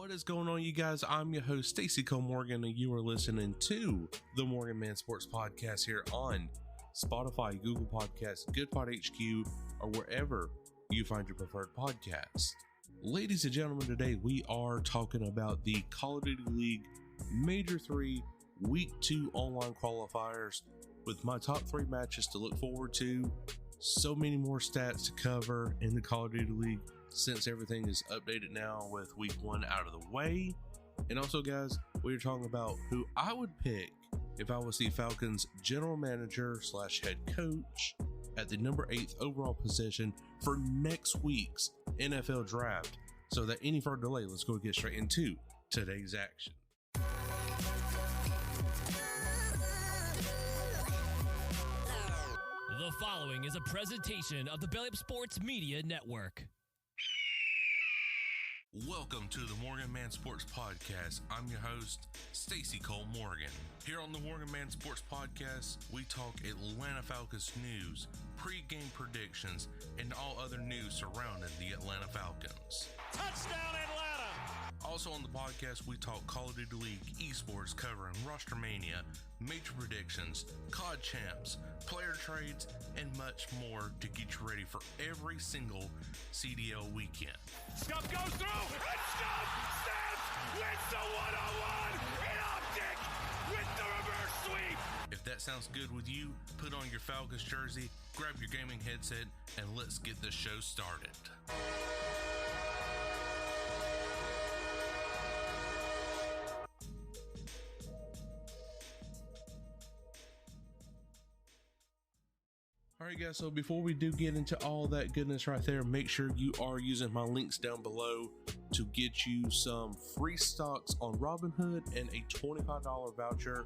What is going on, you guys? I'm your host, Stacey Cole Morgan, and you are listening to the MorganMan's Sports Podcast here on Spotify, Google Podcasts, GoodPod HQ, or wherever you find your preferred podcast. Ladies and gentlemen, today we are talking about the Call of Duty League Major 3 Week 2 online qualifiers with my top 3 matches to look forward to. So many more stats to cover in the Call of Duty League since everything is updated now with week 1 out of the way. And also, guys, we are talking about who I would pick if I was the Falcons general manager / head coach at the number 8th overall position for next week's NFL draft. So without any further delay, let's go get straight into today's action. The following is a presentation of the Belly Up Sports Media Network. Welcome to the MorganMan's Sports Podcast. I'm your host, Stacey Cole Morgan. Here on the MorganMan's Sports Podcast, we talk Atlanta Falcons news, pre-game predictions, and all other news surrounding the Atlanta Falcons. Touchdown, Atlanta! Also on the podcast, we talk Call of Duty League, esports, covering Roster Mania, major predictions, COD champs, player trades, and much more to get you ready for every single CDL weekend. Scuff goes through, and Scuff snaps, wins the one-on-one, and Optic with the reverse sweep. If that sounds good with you, put on your Falcons jersey, grab your gaming headset, and let's get this show started. Alright guys, so before we do get into all that goodness right there, make sure you are using my links down below to get you some free stocks on Robinhood and a $25 voucher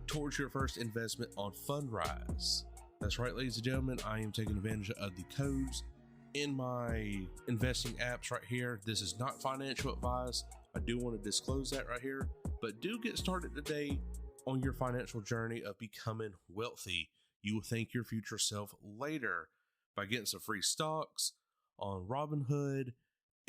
towards your first investment on Fundrise. That's right, ladies and gentlemen, I am taking advantage of the codes in my investing apps right here. This is not financial advice. I do want to disclose that right here, but do get started today on your financial journey of becoming wealthy. You will thank your future self later by getting some free stocks on Robinhood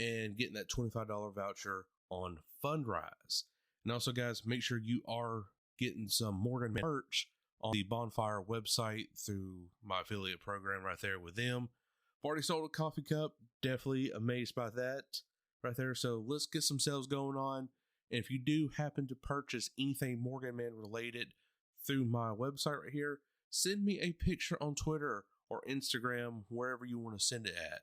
and getting that $25 voucher on Fundrise. And also, guys, make sure you are getting some MorganMan's merch on the Bonfire website through my affiliate program right there with them. I've already sold a coffee cup. Definitely amazed by that right there. So let's get some sales going on. And if you do happen to purchase anything MorganMan related through my website right here, send me a picture on Twitter or Instagram, wherever you want to send it at.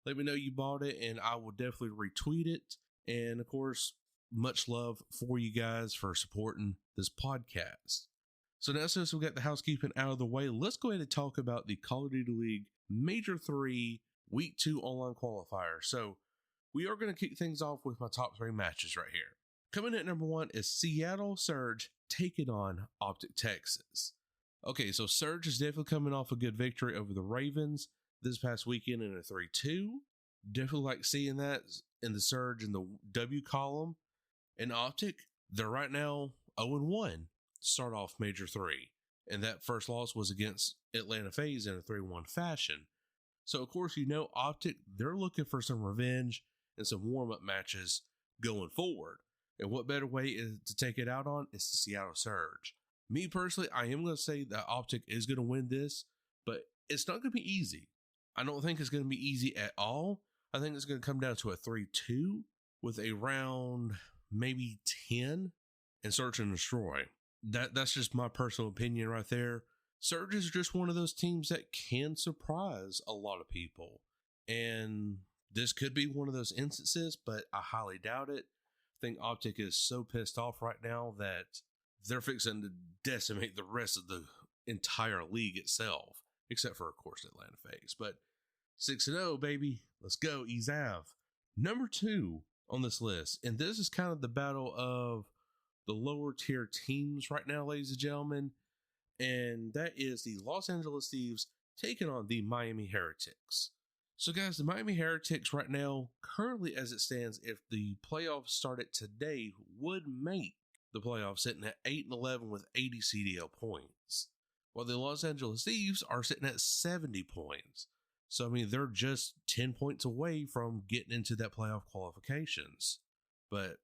Let me know you bought it, and I will definitely retweet it. And of course, much love for you guys for supporting this podcast. So now, since we got the housekeeping out of the way, let's go ahead and talk about the Call of Duty League Major 3 Week 2 online qualifier. So we are going to kick things off with my top 3 matches right here. Coming in at number 1 is Seattle Surge taking on Optic Texas. Okay, so Surge is definitely coming off a good victory over the Ravens this past weekend in a 3-2. Definitely like seeing that in the Surge in the W column. And Optic, they're right now 0-1 to start off Major 3. And that first loss was against Atlanta FaZe in a 3-1 fashion. So, of course, you know Optic, they're looking for some revenge and some warm-up matches going forward. And what better way to take it out on is the Seattle Surge. Me personally, I am going to say that Optic is going to win this, but it's not going to be easy. I don't think it's going to be easy at all. I think it's going to come down to a 3-2 with a round maybe 10 and Search and Destroy. That's just my personal opinion right there. Surge is just one of those teams that can surprise a lot of people. And this could be one of those instances, but I highly doubt it. I think Optic is so pissed off right now that they're fixing to decimate the rest of the entire league itself, except for, of course, Atlanta FaZe. But 6-0, baby. Let's go, Ezav. Number 2 on this list, and this is kind of the battle of the lower tier teams right now, ladies and gentlemen, and that is the Los Angeles Thieves taking on the Miami Heretics. So, guys, the Miami Heretics right now, currently as it stands, if the playoffs started today, would make the playoffs sitting at 8-11 with 80 CDL points, while the Los Angeles Thieves are sitting at 70 points. So, I mean, they're just 10 points away from getting into that playoff qualifications. But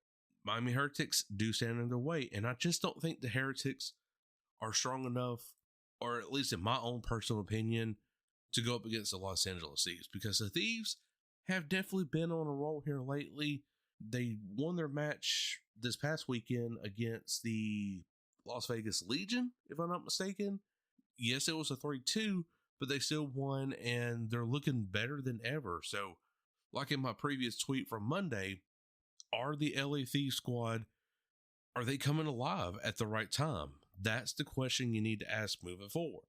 Miami Heretics do stand in their way, and I just don't think the Heretics are strong enough, or at least in my own personal opinion, to go up against the Los Angeles Thieves, because the Thieves have definitely been on a roll here lately. They won their match this past weekend against the Las Vegas Legion, if I'm not mistaken. Yes, it was a 3-2, but they still won, and they're looking better than ever. So, like in my previous tweet from Monday, are the LA Thieves squad, are they coming alive at the right time? That's the question you need to ask moving forward.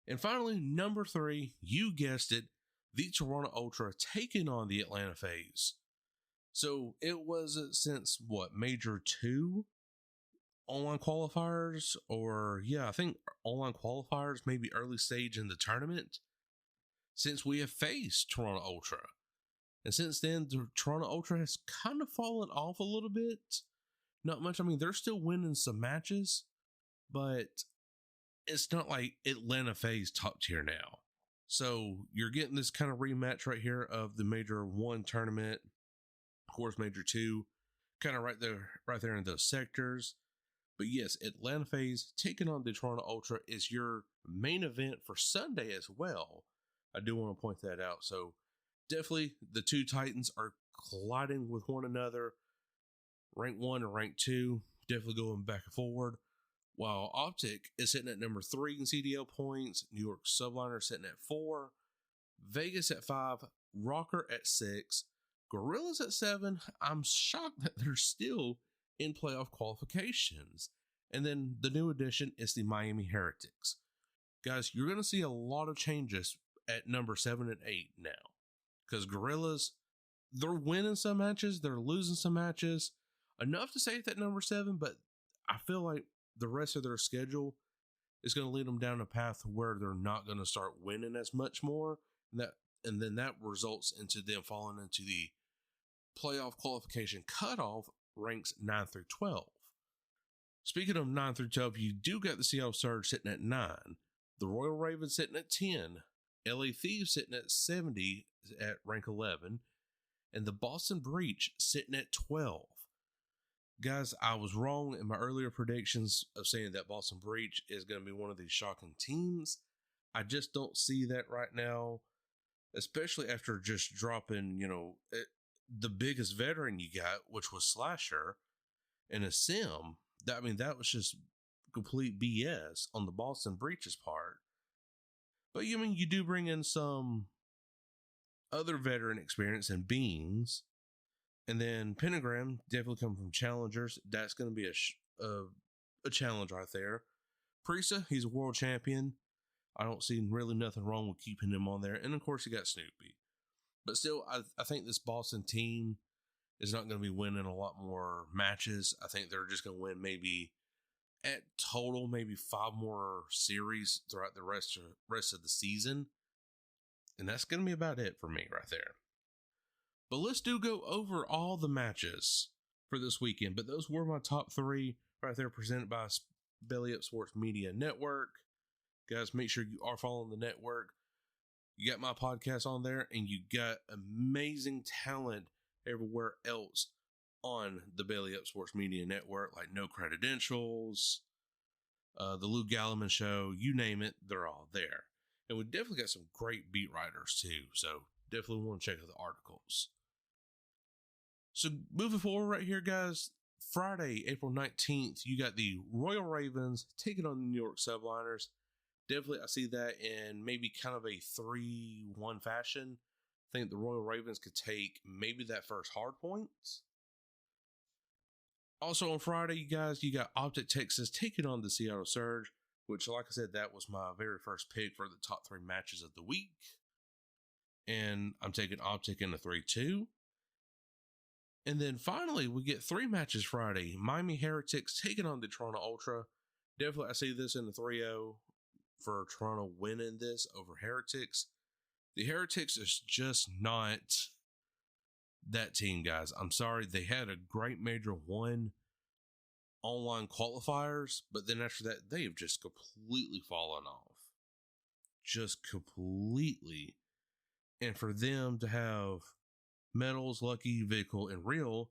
And finally, number 3, you guessed it, the Toronto Ultra taking on the Atlanta FaZe. So it was since Major 2 online qualifiers, or I think online qualifiers, maybe early stage in the tournament, since we have faced Toronto Ultra. And since then, the Toronto Ultra has kind of fallen off a little bit. Not much. I mean, they're still winning some matches, but it's not like Atlanta FaZe top tier now. So you're getting this kind of rematch right here of the Major 1 tournament, of course, Major 2, kind of right there in those sectors. But yes, Atlanta FaZe taking on the Toronto Ultra is your main event for Sunday as well. I do want to point that out. So definitely the two Titans are colliding with one another. Rank 1 and rank 2, definitely going back and forward. While Optic is sitting at number 3 in CDL points, New York Subliner sitting at 4, Vegas at 5, Rocker at 6, Gorillas at 7. I'm shocked that they're still in playoff qualifications. And then the new addition is the Miami Heretics. Guys, you're going to see a lot of changes at number 7 and 8 now. Because Gorillas, they're winning some matches, they're losing some matches. Enough to say that number 7, but I feel like the rest of their schedule is going to lead them down a path where they're not going to start winning as much more. And then that results into them falling into the playoff qualification cutoff ranks 9 through 12. Speaking of 9 through 12, you do got the Seattle Surge sitting at 9, the Royal Ravens sitting at 10, LA Thieves sitting at 70 at rank 11, and the Boston Breach sitting at 12. Guys, I was wrong in my earlier predictions of saying that Boston Breach is going to be one of these shocking teams. I just don't see that right now, especially after just dropping, the biggest veteran you got, which was Slasher, and a Sim. That was just complete BS on the Boston Breach's part. But you do bring in some other veteran experience and Beans. And then Pentagram definitely come from challengers. That's going to be a challenge right there. Prisa, he's a world champion. I don't see really nothing wrong with keeping him on there. And of course, you got Snoopy. But still, I think this Boston team is not going to be winning a lot more matches. I think they're just going to win maybe 5 more series throughout the rest of the season. And that's going to be about it for me right there. But let's go over all the matches for this weekend. But those were my top 3 right there, presented by Belly Up Sports Media Network. Guys, make sure you are following the network. You got my podcast on there, and you got amazing talent everywhere else on the Belly Up Sports Media Network, like No Credentials, the Lou Galliman Show, you name it, they're all there. And we definitely got some great beat writers too, so definitely want to check out the articles. So moving forward right here, guys, Friday, April 19th, you got the Royal Ravens taking on the New York Subliners. Definitely, I see that in maybe kind of a 3-1 fashion. I think the Royal Ravens could take maybe that first hard point. Also on Friday, you guys, you got Optic Texas taking on the Seattle Surge, which, like I said, that was my very first pick for the top 3 matches of the week. And I'm taking Optic in a 3-2. And then finally, we get 3 matches Friday. Miami Heretics taking on the Toronto Ultra. Definitely, I see this in the 3-0 for Toronto winning this over Heretics. The Heretics is just not that team, guys. I'm sorry. They had a great Major 1 online qualifiers, but then after that, they have just completely fallen off. Just completely. And for them to have Metals, Lucky, Vehicle, and Real,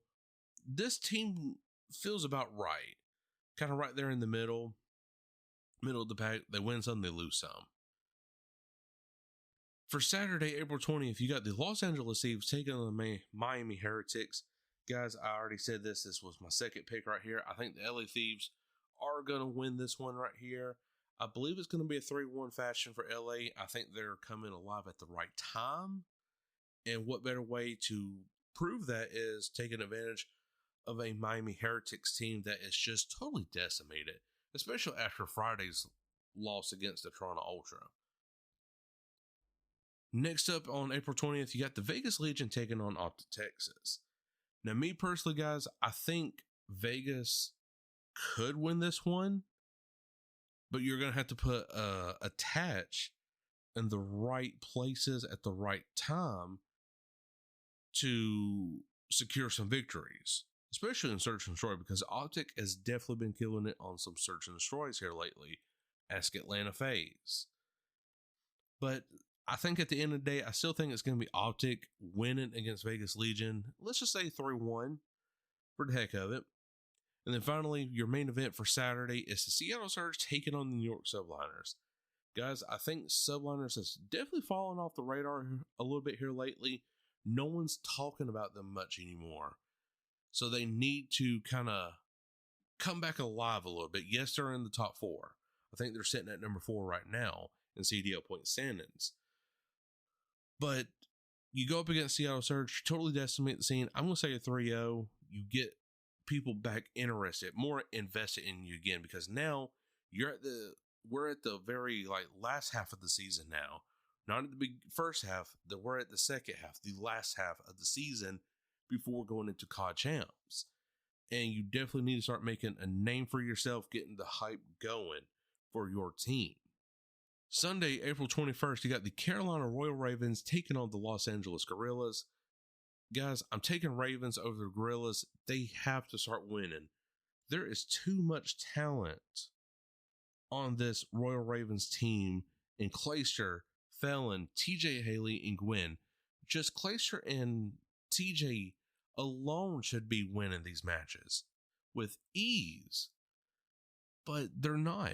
this team feels about right. Kind of right there in the middle of the pack. They win some, they lose some. For Saturday, April 20th, you got the Los Angeles Thieves taking on the Miami Heretics. Guys, I already said this. This was my second pick right here. I think the LA Thieves are going to win this one right here. I believe it's going to be a 3-1 fashion for LA. I think they're coming alive at the right time. And what better way to prove that is taking advantage of a Miami Heretics team that is just totally decimated, especially after Friday's loss against the Toronto Ultra. Next up on April 20th, you got the Vegas Legion taking on Optic Texas. Now, me personally, guys, I think Vegas could win this one, but you're going to have to put attach in the right places at the right time to secure some victories, especially in Search and Destroy, because Optic has definitely been killing it on some Search and Destroys here lately. Ask Atlanta FaZe. But I think at the end of the day, I still think it's going to be Optic winning against Vegas Legion. Let's just say 3-1 for the heck of it. And then finally, your main event for Saturday is the Seattle Surge taking on the New York Subliners. Guys, I think Subliners has definitely fallen off the radar a little bit here lately. No one's talking about them much anymore. So they need to kind of come back alive a little bit. Yes, they're in the top 4. I think they're sitting at number 4 right now in CDL point standings. But you go up against Seattle Surge, totally decimate the scene. I'm going to say a 3-0. You get people back interested, more invested in you again, because now we're at the very last half of the season now. Not at the big first half, we're at the second half, the last half of the season before going into COD Champs. And you definitely need to start making a name for yourself, getting the hype going for your team. Sunday, April 21st, you got the Carolina Royal Ravens taking on the Los Angeles Guerrillas. Guys, I'm taking Ravens over the Guerrillas. They have to start winning. There is too much talent on this Royal Ravens team in Clayster, Felon, TJ Haley, and Gwynn. Just Clayster and TJ alone should be winning these matches with ease. But they're not.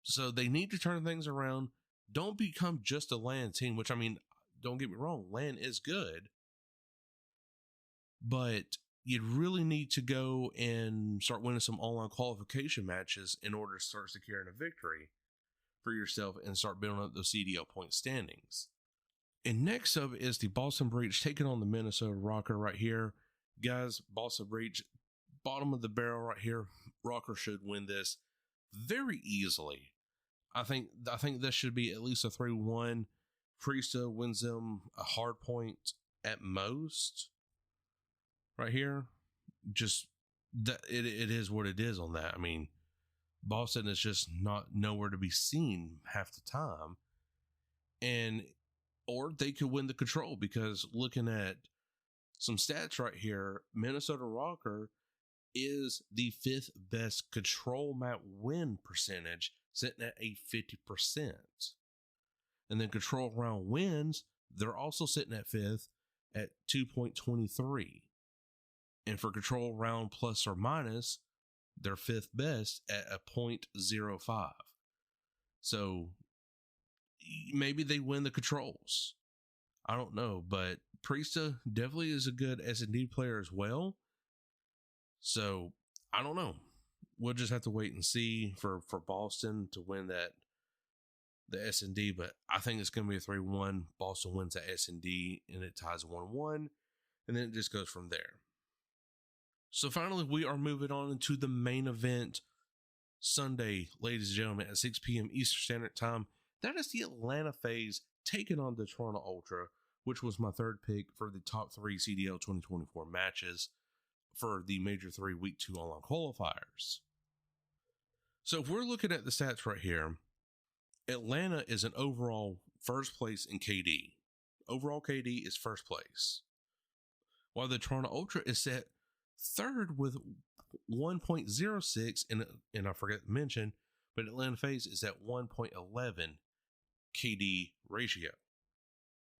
So they need to turn things around. Don't become just a LAN team, which, I mean, don't get me wrong, LAN is good. But you really need to go and start winning some online qualification matches in order to start securing a victory for yourself and start building up those CDL point standings. And next up is the Boston Breach taking on the Minnesota Rocker right here. Guys, Boston Breach, bottom of the barrel right here. Rocker should win this very easily. I think this should be at least a 3-1. Priesta wins them a hard point at most. Right here. Just that it is what it is on that. I mean, Boston is just not nowhere to be seen half the time. Or they could win the control, because looking at some stats right here, Minnesota Rocker is the 5th best control map win percentage, sitting at a 50%. And then control round wins, they're also sitting at 5th at 2.23. And for control round plus or minus, they're 5th best at a 0.05. So maybe they win the controls. I don't know, but Priesta definitely is a good S&D player as well. So I don't know. We'll just have to wait and see for Boston to win the S&D, but I think it's going to be a 3-1. Boston wins the S&D and it ties 1-1, and then it just goes from there. So finally, we are moving on into the main event Sunday, ladies and gentlemen, at 6 p.m. Eastern Standard Time. That is the Atlanta FaZe taking on the Toronto Ultra, which was my third pick for the top 3 CDL2024 matches for the Major 3 Week 2 online qualifiers. So if we're looking at the stats right here, Atlanta is an overall first place in KD. Overall KD is first place, while the Toronto Ultra is set third with 1.06, and I forgot to mention, but Atlanta FaZe is at 1.11 KD ratio.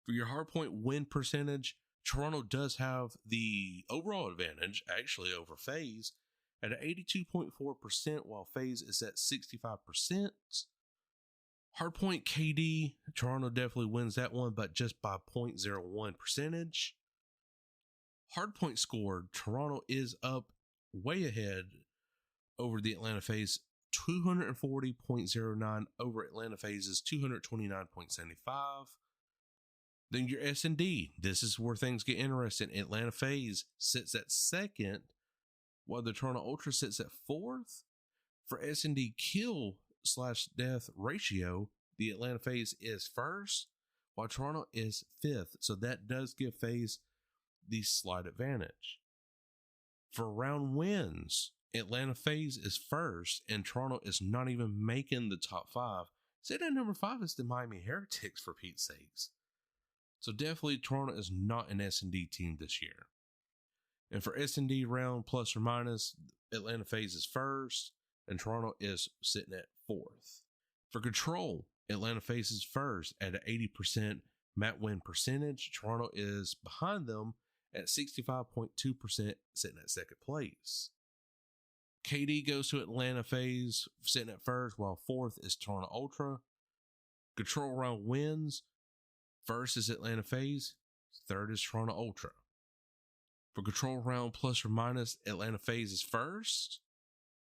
For your hardpoint win percentage, Toronto does have the overall advantage, actually, over FaZe at 82.4%, while FaZe is at 65%. Hardpoint KD, Toronto definitely wins that one, but just by 0.01 percentage. Hardpoint scored, Toronto is up way ahead over the Atlanta FaZe, 240.09 over Atlanta FaZe's 229.75. Then your S&D, this is where things get interesting. Atlanta FaZe sits at second, while the Toronto Ultra sits at fourth. For S&D kill/death ratio, the Atlanta FaZe is first, while Toronto is fifth. So that does give FaZe the slight advantage. For round wins, Atlanta FaZe is first, and Toronto is not even making the top five. Say that number 5 is the Miami Heretics, for Pete's sakes. So definitely Toronto is not an S&D team this year. And for S&D round plus or minus, Atlanta FaZe is first, and Toronto is sitting at fourth. For control, Atlanta FaZe is first at an 80% map win percentage. Toronto is behind them at 65.2%, sitting at second place. KD goes to Atlanta FaZe, sitting at first, while fourth is Toronto Ultra. Control round wins, first is Atlanta FaZe, third is Toronto Ultra. For control round plus or minus, Atlanta FaZe is first,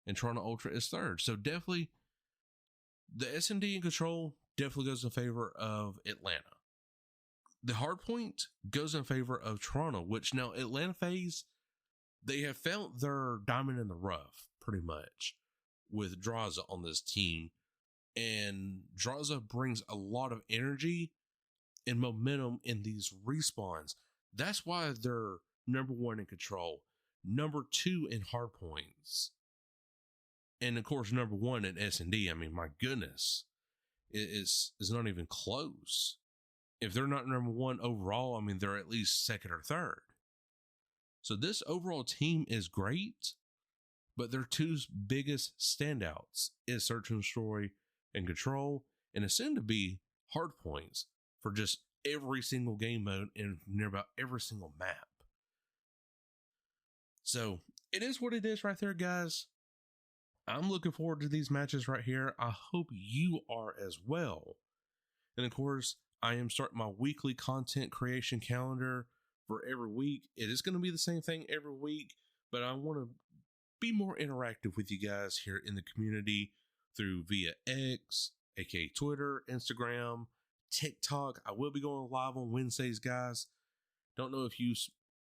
and Toronto Ultra is third. So definitely, the S&D and control definitely goes in favor of Atlanta. The hardpoint goes in favor of Toronto, which now Atlanta FaZe, they have found their diamond in the rough, pretty much, with Draza on this team. And Draza brings a lot of energy and momentum in these respawns. That's why they're number 1 in control, number 2 in hardpoints, and of course number 1 in S&D. I mean, my goodness, it's not even close. If they're not number 1 overall, I mean, they're at least second or third. So this overall team is great, but their 2 biggest standouts is Search and Destroy and Control, and it's soon to be hardpoints for just every single game mode and near about every single map. So it is what it is right there, guys. I'm looking forward to these matches right here. I hope you are as well. And of course, I am starting my weekly content creation calendar for every week. It is going to be the same thing every week, but I want to be more interactive with you guys here in the community through via X, aka Twitter, Instagram, TikTok. I will be going live on Wednesdays, guys. Don't know if you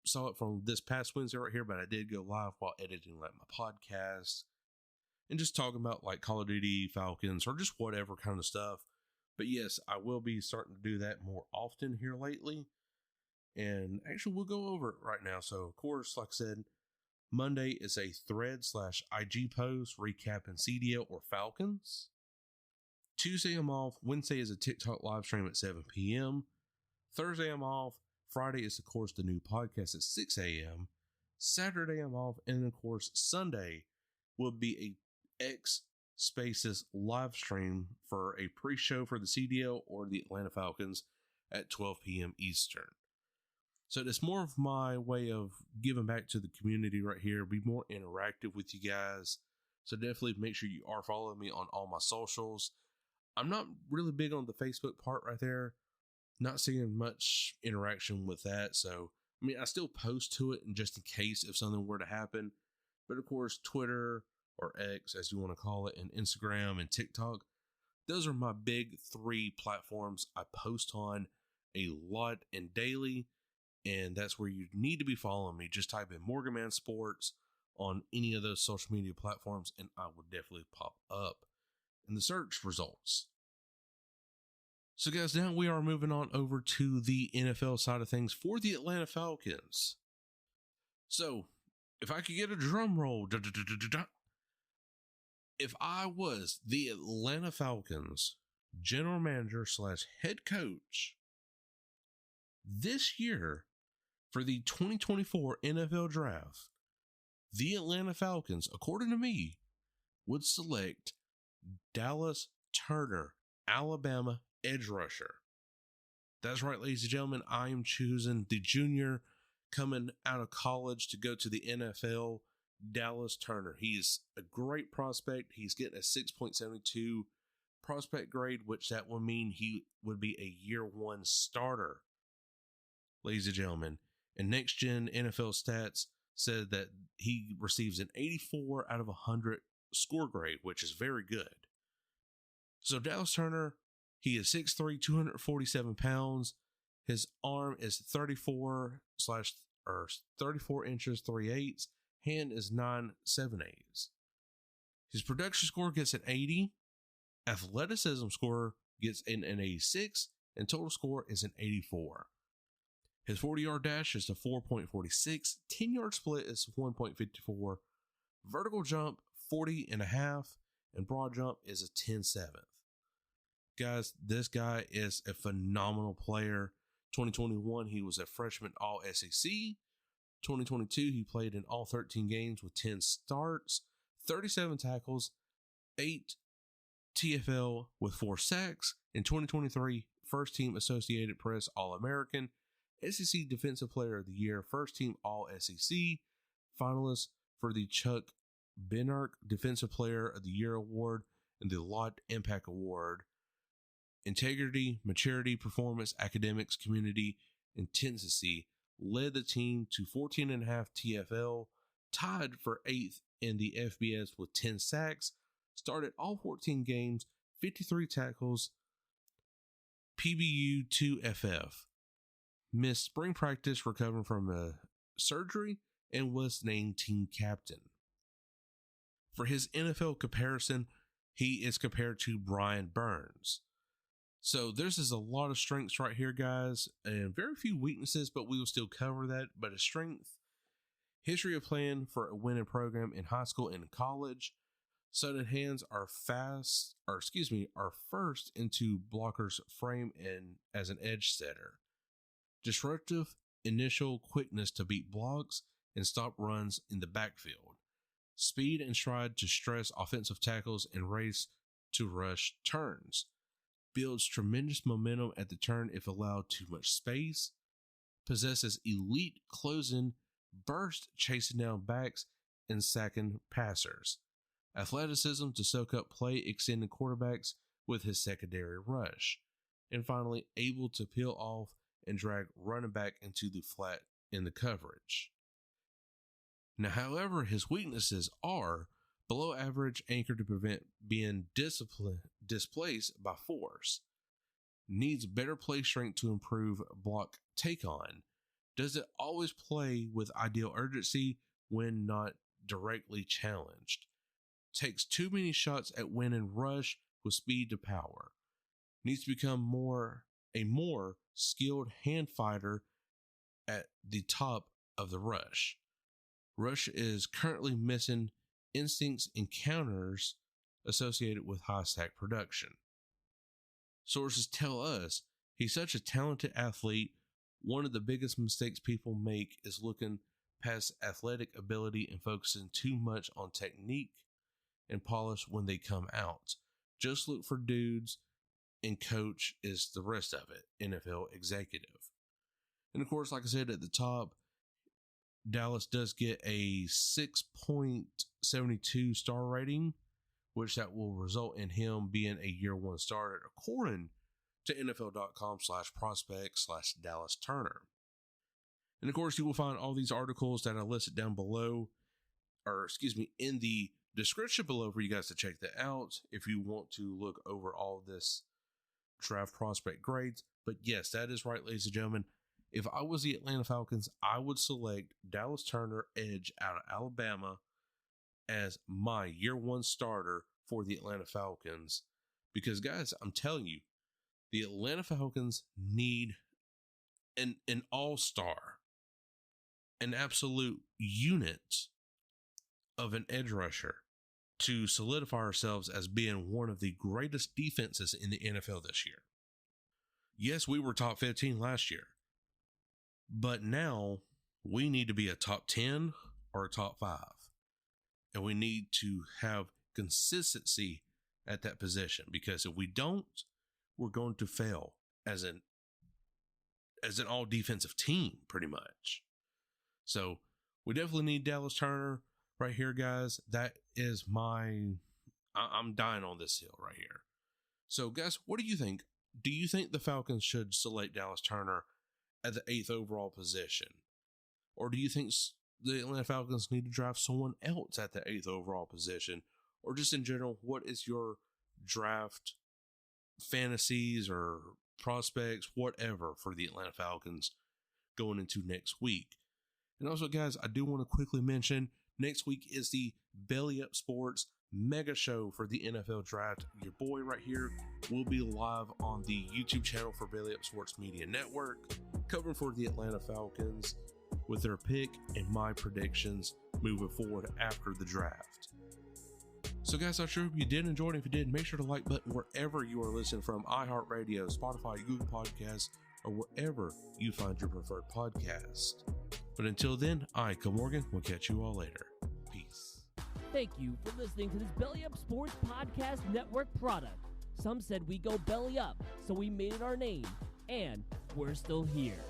saw it from this past Wednesday right here, but I did go live while editing like my podcast and just talking about like Call of Duty, Falcons, or just whatever kind of stuff. But yes, I will be starting to do that more often here lately. And actually, we'll go over it right now. So, of course, like I said, Monday is a thread/IG post recapping CDL or Falcons. Tuesday, I'm off. Wednesday is a TikTok live stream at 7 p.m. Thursday, I'm off. Friday is, of course, the new podcast at 6 a.m. Saturday, I'm off. And, of course, Sunday will be a X Spaces live stream for a pre-show for the CDL or the Atlanta Falcons at 12 p.m. Eastern. So it's more of my way of giving back to the community right here, be more interactive with you guys. So definitely make sure you are following me on all my socials. I'm not really big on the Facebook part right there. Not seeing much interaction with that. So, I mean, I still post to it and just in case if something were to happen. But of course, Twitter or X, as you want to call it, and Instagram and TikTok, those are my big 3 platforms I post on a lot and daily. And that's where you need to be following me. Just type in MorganMan's Sports on any of those social media platforms, and I will definitely pop up in the search results. So guys, now we are moving on over to the NFL side of things for the Atlanta Falcons. So, if I could get a drum roll, if I was the Atlanta Falcons general manager / head coach this year for the 2024 NFL draft, the Atlanta Falcons, according to me, would select Dallas Turner, Alabama edge rusher. That's right, ladies and gentlemen. I am choosing the junior coming out of college to go to the NFL, Dallas Turner. He is a great prospect. He's getting a 6.72 prospect grade, which that would mean he would be a year one starter, ladies and gentlemen. And Next Gen NFL Stats said that he receives an 84 out of 100 score grade, which is very good. So Dallas Turner, he is 6'3", 247 pounds. His arm is 34 inches, 3/8. Hand is 9/7/8. His production score gets an 80. Athleticism score gets an 86. And total score is an 84. His 40-yard dash is a 4.46. 10-yard split is 1.54. Vertical jump, 40.5. And broad jump is a 10.7. Guys, this guy is a phenomenal player. 2021, he was a freshman All-SEC. 2022, he played in all 13 games with 10 starts, 37 tackles, 8 TFL with 4 sacks. In 2023, first team Associated Press All-American, SEC Defensive Player of the Year, first team All-SEC, finalist for the Chuck Bednarik Defensive Player of the Year Award and the Lot Impact Award. Integrity, maturity, performance, academics, community, intensity led the team to 14.5 TFL, tied for 8th in the FBS with 10 sacks, started all 14 games, 53 tackles, PBU 2FF, missed spring practice recovering from a surgery, and was named team captain. For his NFL comparison, he is compared to Brian Burns. So this is a lot of strengths right here, guys, and very few weaknesses, but we will still cover that. But a strength, history of playing for a winning program in high school and college. Sudden hands are first into blockers' frame and as an edge setter. Disruptive initial quickness to beat blocks and stop runs in the backfield. Speed and stride to stress offensive tackles and race to rush turns. Builds tremendous momentum at the turn if allowed too much space. Possesses elite closing, burst chasing down backs, and sacking passers. Athleticism to soak up play extending quarterbacks with his secondary rush. And finally, able to peel off and drag running back into the flat in the coverage. Now, however, his weaknesses are below average anchor to prevent being displaced by force. Needs better play strength to improve block take on. Doesn't always play with ideal urgency when not directly challenged. Takes too many shots at win and rush with speed to power. Needs to become a more skilled hand fighter at the top of the rush. Rush is currently missing instincts and counters associated with high sack production. Sources tell us he's such a talented athlete. One of the biggest mistakes people make is looking past athletic ability and focusing too much on technique and polish when they come out. Just look for dudes, and coach is the rest of it. NFL executive. And of course, like I said at the top, Dallas does get a 6.72 star rating, which that will result in him being a year one starter, according to NFL.com/prospect/Dallas Turner. And of course, you will find all these articles that I listed down below, in the description below for you guys to check that out if you want to look over all this draft prospect grades. But yes, that is right, ladies and gentlemen. If I was the Atlanta Falcons, I would select Dallas Turner, edge out of Alabama, as my year one starter for the Atlanta Falcons. Because, guys, I'm telling you, the Atlanta Falcons need an all-star, an absolute unit of an edge rusher to solidify ourselves as being one of the greatest defenses in the NFL this year. Yes, we were top 15 last year. But now we need to be a top 10 or a top 5. And we need to have consistency at that position, because if we don't, we're going to fail as an as an all defensive team, pretty much. So we definitely need Dallas Turner right here, guys. That is I'm dying on this hill right here. So guys, what do you think? Do you think the Falcons should select Dallas Turner at the 8th overall position? Or do you think the Atlanta Falcons need to draft someone else at the 8th overall position? Or just in general, what is your draft fantasies or prospects, whatever, for the Atlanta Falcons going into next week? And also, guys, I do want to quickly mention next week is the Belly Up Sports mega show for the NFL draft. Your boy right here will be live on the YouTube channel for Belly Up Sports Media Network, covering for the Atlanta Falcons with their pick and my predictions moving forward after the draft. So guys, I sure hope you did enjoy it. If you did, make sure to like button wherever you are listening from, iHeartRadio, Spotify, Google Podcasts, or wherever you find your preferred podcast. But until then, I, Morgan, will catch you all later. Peace. Thank you for listening to this Belly Up Sports Podcast Network product. Some said we go belly up, so we made it our name, and we're still here.